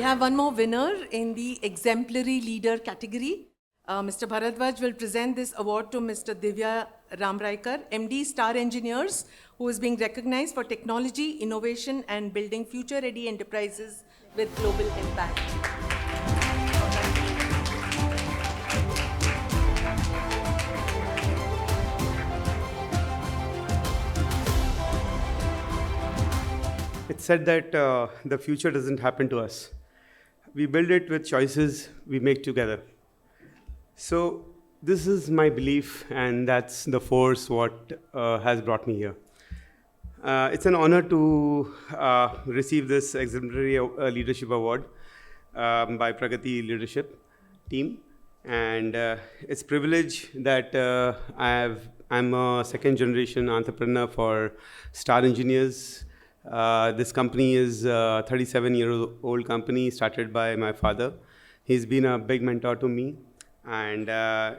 have one more winner in the Exemplary Leader category. Mr. Bharadwaj will present this award to Mr. Divya Ramraika, MD Star Engineers, who is being recognized for technology, innovation, and building future-ready enterprises with global impact. It's said that the future doesn't happen to us. We build it with choices we make together. So this is my belief, and that's the force what has brought me here. It's an honor to receive this Exemplary Leadership Award by Pragati Leadership team. And it's a privilege that I'm a second generation entrepreneur for Star Engineers. This company is a 37-year-old company started by my father. He's been a big mentor to me. And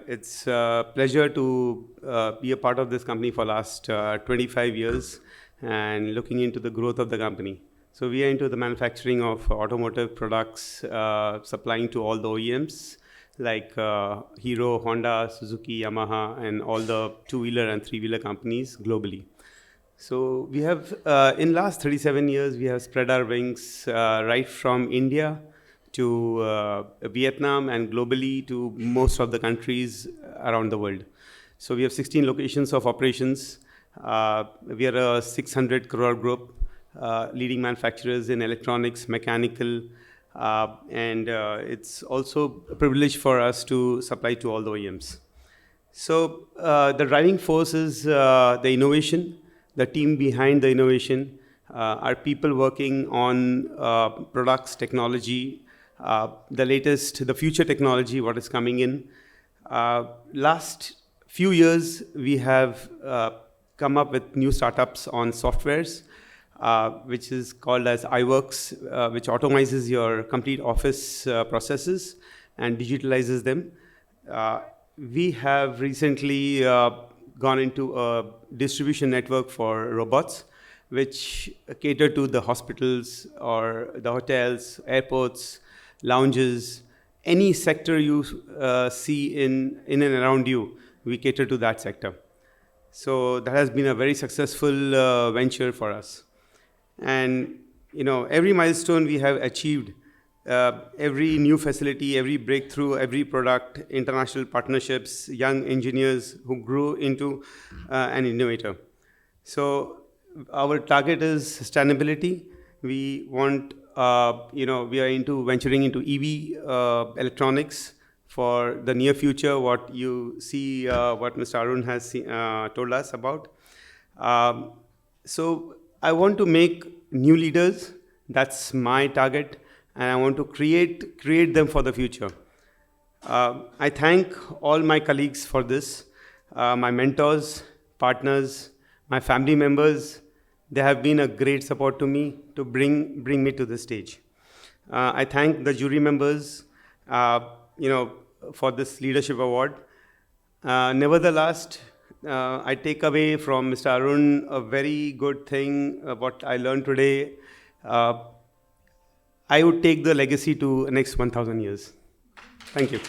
it's a pleasure to be a part of this company for last 25 years and looking into the growth of the company. So we are into the manufacturing of automotive products, supplying to all the OEMs like Hero, Honda, Suzuki, Yamaha, and all the two-wheeler and three-wheeler companies globally. So we have, in last 37 years, we have spread our wings right from India to Vietnam and globally to most of the countries around the world. So we have 16 locations of operations. We are a 600 crore group, leading manufacturers in electronics, mechanical, and it's also a privilege for us to supply to all the OEMs. So the driving force is the innovation, the team behind the innovation, are people working on products, technology, the future technology, what is coming in. Last few years, we have come up with new startups on softwares, which is called as iWorks, which automizes your complete office processes and digitalizes them. We have recently gone into a distribution network for robots, which cater to the hospitals or the hotels, airports, lounges, any sector you see in and around you, we cater to that sector. So that has been a very successful venture for us. And every milestone we have achieved, every new facility, every breakthrough, every product, international partnerships, young engineers who grew into an innovator. So our target is sustainability. We want we are into venturing into EV electronics for the near future, what you see, what Mr. Arun has told us about. So I want to make new leaders. That's my target. And I want to create them for the future. I thank all my colleagues for this, my mentors, partners, my family members. They have been a great support to me to bring me to this stage. I thank the jury members, for this leadership award. Nevertheless, I take away from Mr. Arun a very good thing, what I learned today. I would take the legacy to the next 1,000 years. Thank you.